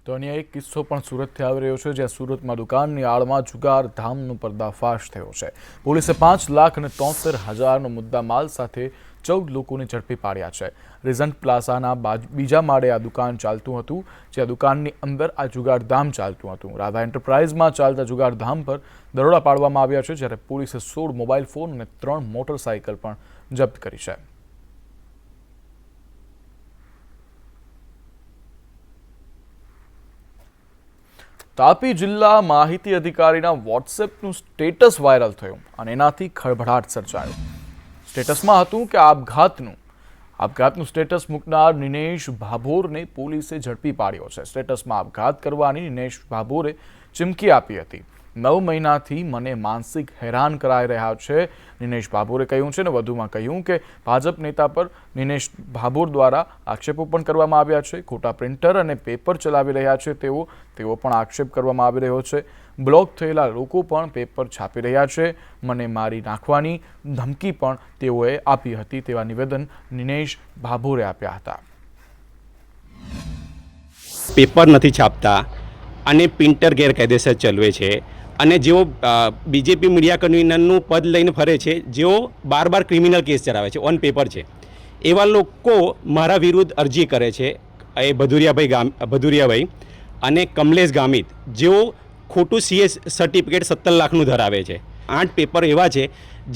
તો અન્ય એક કિસ્સો પણ સુરતથી આવી રહ્યો છે, જ્યાં સુરતમાં દુકાનની આડમાં જુગાર ધામનો પર્દાફાશ થયો છે. પોલીસે 5,73,000નો મુદ્દામાલ સાથે 14 લોકોને ઝડપી પાડ્યા છે. રીજન્ટ પ્લાઝાના બીજા માળે આ દુકાન ચાલતું હતું, જ્યાં દુકાનની અંદર આ જુગારધામ ચાલતું હતું. રાધા એન્ટરપ્રાઇઝમાં ચાલતા જુગારધામ પર દરોડા પાડવામાં આવ્યા છે, જ્યારે પોલીસે 16 મોબાઈલ ફોન અને 3 મોટરસાયકલ પણ જપ્ત કરી છે. તાપી જિલ્લા માહિતી અધિકારીના વોટ્સએપનું સ્ટેટસ વાયરલ થયું અને એનાથી ખળભળાટ સર્જાયો. સ્ટેટસમાં હતું કે આપઘાતનું સ્ટેટસ મૂકનાર નિનેશ ભાભોરને પોલીસે ઝડપી પાડ્યો છે. સ્ટેટસમાં આપઘાત કરવાની નિનેશ ભાભોરે ચીમકી આપી હતી. 9 મહિનાથી મને માનસિક હેરાન કરાઈ રહ્યા છે, નિનેશ ભાભોરે કહ્યું છે. અને વધુમાં કહ્યું કે ભાજપ નેતા પર નિનેશ ભાભોર દ્વારા આક્ષેપો પણ કરવામાં આવ્યા છે. ખોટા પ્રિન્ટર અને પેપર ચલાવી રહ્યા છે તેવો પણ આક્ષેપ કરવામાં આવી રહ્યો છે. બ્લોક થયેલા લોકો પણ પેપર છાપી રહ્યા છે. મને મારી નાખવાની ધમકી પણ તેઓએ આપી હતી તેવા નિવેદન નિનેશ ભાભોરે આપ્યા હતા. પેપર નથી છાપતા અને પ્રિન્ટર ગેરકાયદેસર ચલાવે છે અને જેઓ બીજેપી મીડિયા કન્વીનરનું પદ લઈને ફરે છે, જેઓ બાર ક્રિમિનલ કેસ ચલાવે છે, ઓન પેપર છે, એવા લોકો મારા વિરુદ્ધ અરજી કરે છે. એ ભદુરિયાભાઈ અને કમલેશ ગામિત, જેઓ ખોટું સીએસ સર્ટિફિકેટ 17 લાખનું ધરાવે છે. 8 પેપર એવા છે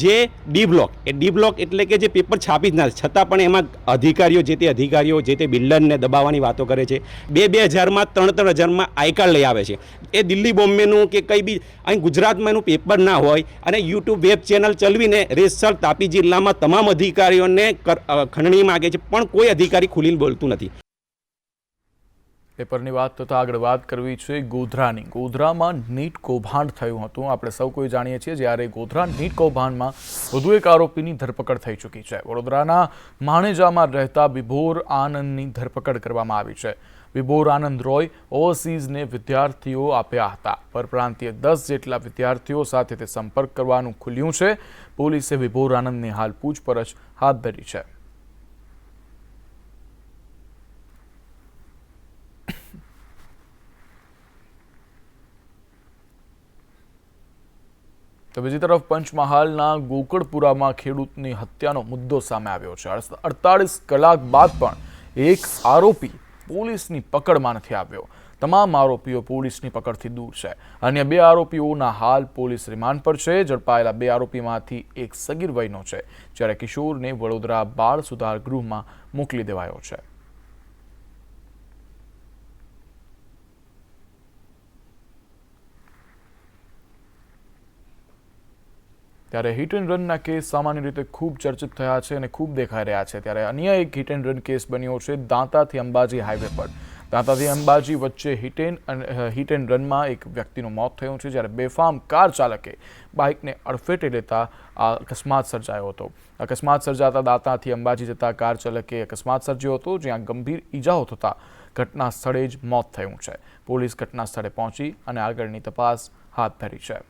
જે ડી બ્લોક એટલે કે જે પેપર છાપી જ ના, છતાં પણ એમાં અધિકારીઓ જે તે બિલ્ડરને દબાવવાની વાતો કરે છે. 2,000માં 3,000માં આઈ કાર્ડ લઈ આવે છે. એ દિલ્હી બોમ્બેનું કે કંઈ બી અહીં ગુજરાતમાં એનું પેપર ના હોય અને યુટ્યુબ વેબ ચેનલ ચલાવીને રેસર તાપી જિલ્લામાં તમામ અધિકારીઓને ખંડણી માગે છે, પણ કોઈ અધિકારી ખુલીને બોલતું નથી. પેપરની વાત તથા આગળ વાત કરવી છે ગોધરાની. ગોધરામાં નીટ કૌભાંડ થયું હતું, આપણે સૌ કોઈ જાણીએ છીએ. જ્યારે ગોધરા નીટ કૌભાંડમાં વધુ એક આરોપીની ધરપકડ થઈ ચૂકી છે. વડોદરાના માણેજામાં રહેતા વિભોર આનંદની ધરપકડ કરવામાં આવી છે. વિભોર આનંદ રોય ઓવરસીઝને વિદ્યાર્થીઓ આપ્યા હતા. પરપ્રાંતીય 10 જેટલા વિદ્યાર્થીઓ સાથે તે સંપર્ક કરવાનું ખુલ્યું છે. પોલીસે વિભોર આનંદની હાલ પૂછપરછ હાથ ધરી છે. તો બીજી તરફ પંચમહાલના ગોકળપુરામાં ખેડૂતની હત્યાનો મુદ્દો સામે આવ્યો છે. 48 કલાક બાદ પણ એક આરોપી પોલીસની પકડમાં નથી આવ્યો. તમામ આરોપીઓ પોલીસની પકડથી દૂર છે. અન્ય 2 આરોપીઓના હાલ પોલીસ રિમાન્ડ પર છે. ઝડપાયેલા 2 આરોપીમાંથી એક સગીર વયનો છે, જ્યારે કિશોરને વડોદરા બાળ સુધાર ગૃહમાં મોકલી દેવાયો છે. ત્યારે હિટ એન્ડ રનના કેસ સામાન્ય રીતે ખૂબ ચર્ચિત થયા છે અને ખૂબ દેખાઈ રહ્યા છે. ત્યારે અન્ય એક હિટ એન્ડ રન કેસ બન્યો છે દાંતાથી અંબાજી હાઈવે પર. દાંતાથી અંબાજી વચ્ચે હિટ એન્ડ રનમાં એક વ્યક્તિનું મોત થયું છે, જ્યારે બેફામ કાર ચાલકે બાઇકને અડફેટે લેતા આ અકસ્માત સર્જાયો હતો. અકસ્માત સર્જાતા દાંતાથી અંબાજી જતા કાર ચાલકે અકસ્માત સર્જ્યો હતો, જ્યાં ગંભીર ઈજાઓ થતા ઘટના સ્થળે જ મોત થયું છે. પોલીસ ઘટના સ્થળે પહોંચી અને આગળની તપાસ હાથ ધરી છે.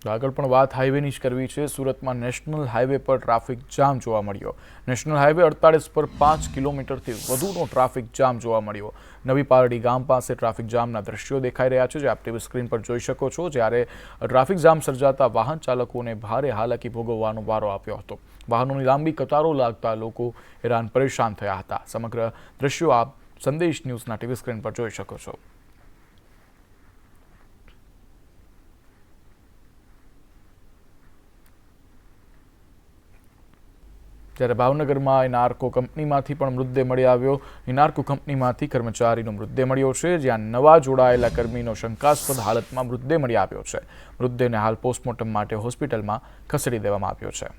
આગળ પણ વાત હાઈવેની જ કરવી છે. સુરતમાં નેશનલ હાઈવે પર ટ્રાફિક જામ જોવા મળ્યો. નેશનલ હાઈવે 48 પર 5 કિલોમીટરથી વધુનો ટ્રાફિક જામ જોવા મળ્યો. નવી પારડી ગામ પાસે ટ્રાફિક જામના દ્રશ્યો દેખાઈ રહ્યા છે, જે આપ ટીવી સ્ક્રીન પર જોઈ શકો છો. જ્યારે ટ્રાફિક જામ સર્જાતા વાહન ચાલકોને ભારે હાલાકી ભોગવવાનો વારો આપ્યો હતો. વાહનોની લાંબી કતારો લાગતા લોકો હેરાન પરેશાન થયા હતા. સમગ્ર દ્રશ્યો આપ સંદેશ ન્યૂઝના ટીવી સ્ક્રીન પર જોઈ શકો છો. જ્યારે ભાવનગરમાં ઇનાર્કો કંપનીમાંથી પણ મૃતદેહ મળી આવ્યો. ઇનાર્કો કંપનીમાંથી કર્મચારીનો મૃતદેહ મળ્યો છે, જ્યાં નવા જોડાયેલા કર્મીનો શંકાસ્પદ હાલતમાં મૃતદેહ મળી આવ્યો છે. મૃતદેહને હાલ પોસ્ટમોર્ટમ માટે હોસ્પિટલમાં ખસેડી દેવામાં આવ્યો છે.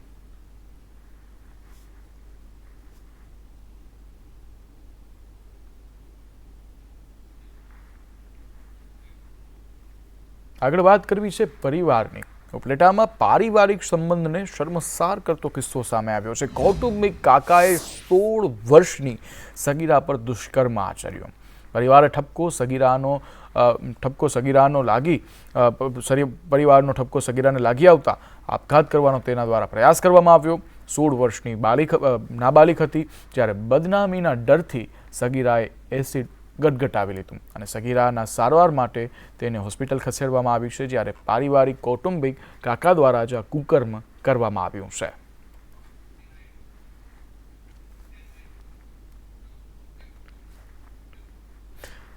આગળ વાત કરવી છે પરિવારની. ઉપલેટામાં પારિવારિક સંબંધને શર્મસાર કરતો કિસ્સો સામે આવ્યો છે. કૌટુંબિક કાકાએ 16 વર્ષની સગીરા પર દુષ્કર્મ આચર્યો. પરિવારે ઠપકો સગીરાનો ઠપકો સગીરાનો પરિવારનો ઠપકો સગીરાને લાગી આવતા આપઘાત કરવાનો તેના દ્વારા પ્રયાસ કરવામાં આવ્યો. 16 વર્ષની નાબાલિગ હતી, જ્યારે બદનામીના ડરથી સગીરાએ એસિડ ગટગટાવી લીધું અને સગીરાના સારવાર માટે તેને હોસ્પિટલ ખસેડવામાં આવી છે, જ્યારે પારિવારિક કૌટુંબિક કાકા દ્વારા જ કુકર્મ કરવામાં આવ્યું છે.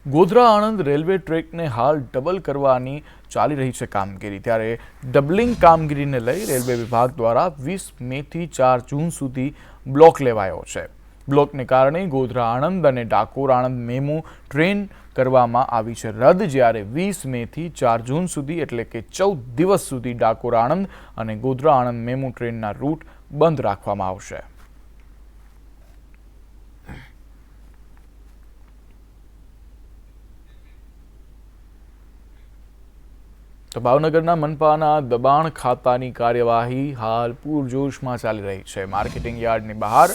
ગોધરા આણંદ રેલવે ટ્રેકને હાલ ડબલ કરવાની ચાલી રહી છે કામગીરી, ત્યારે ડબલિંગ કામગીરીને લઈ રેલવે વિભાગ દ્વારા 20 મેથી 4 જૂન સુધી બ્લોક લેવાયો છે. બ્લોકને કારણે ગોધરા આણંદ અને ડાકોર આણંદ મેમુ ટ્રેન કરવામાં આવી છે રદ, જ્યારે 20 મેથી 4 જૂન સુધી એટલે કે 14 દિવસ સુધી ડાકોર આણંદ અને ગોધરા આણંદ મેમુ ટ્રેનના રૂટ બંધ રાખવામાં આવશે. તો ભાવનગરના મનપાના દબાણ ખાતાની કાર્યવાહી હાલ પૂરજોશમાં ચાલી રહી છે. માર્કેટિંગ યાર્ડની બહાર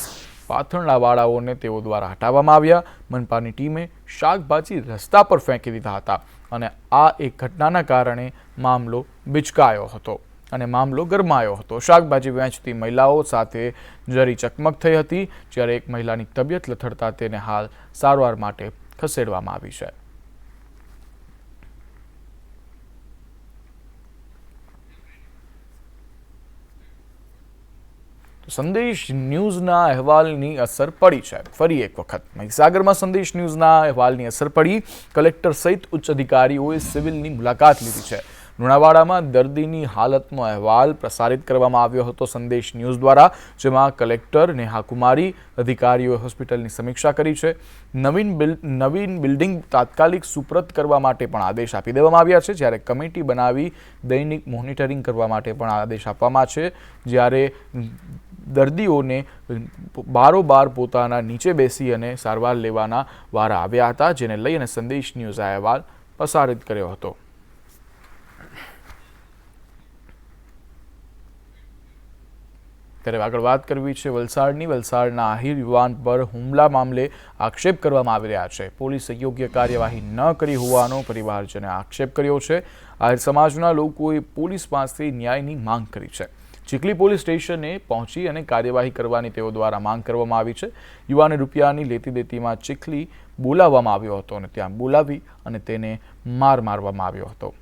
પાથરણાવાળાઓને તેઓ દ્વારા હટાવવામાં આવ્યા. મનપાની ટીમે શાકભાજી રસ્તા પર ફેંકી દીધા હતા અને આ એક ઘટનાના કારણે મામલો બિચકાયો હતો અને મામલો ગરમાયો હતો. શાકભાજી વેચતી મહિલાઓ સાથે જરી ચકમક થઈ હતી, જ્યારે એક મહિલાની તબિયત લથડતા તેને હાલ સારવાર માટે ખસેડવામાં આવી છે. સંદેશ ન્યૂઝના અહેવાલની અસર પડી છે. ફરી એક વખત મહીસાગરમાં સંદેશ ન્યૂઝના અહેવાલની અસર પડી. કલેક્ટર સહિત ઉચ્ચ અધિકારીઓએ સિવિલની મુલાકાત લીધી છે. લુણાવાડામાં દર્દીની હાલતનો અહેવાલ પ્રસારિત કરવામાં આવ્યો હતો સંદેશ ન્યૂઝ દ્વારા, જેમાં કલેક્ટર નેહા કુમારી અધિકારીઓએ હોસ્પિટલની સમીક્ષા કરી છે. નવીન બિલ્ડિંગ તાત્કાલિક સુપ્રત કરવા માટે પણ આદેશ આપી દેવામાં આવ્યા છે, જ્યારે કમિટી બનાવી દૈનિક મોનિટરિંગ કરવા માટે પણ આદેશ આપવામાં છે. જ્યારે દર્દીઓને બારોબાર પોતાના નીચે બેસી અને સારવાર લેવાના વારા આવ્યા હતા, જેને લઈ અને સંદેશ ન્યૂઝ આ અહેવાલ પ્રસારિત કર્યો હતો. ત્યારે આગળ વાત કરવી છે વલસાડની. વલસાડના આહિર યુવાન પર હુમલા મામલે આક્ષેપ કરવામાં આવી રહ્યા છે. પોલીસે યોગ્ય કાર્યવાહી ન કરી હોવાનો પરિવારજને આક્ષેપ કર્યો છે. આહિર સમાજના લોકોએ પોલીસ પાસે ન્યાયની માંગ કરી છે. ચીખલી પોલીસ સ્ટેશને પહોંચી અને કાર્યવાહી કરવાની તેઓ દ્વારા માંગ કરવામાં આવી છે. યુવાને રૂપિયાની લેતી દેતીમાં ચીખલી બોલાવવામાં આવ્યો હતો અને ત્યાં બોલાવી અને તેને મારવામાં આવ્યો હતો.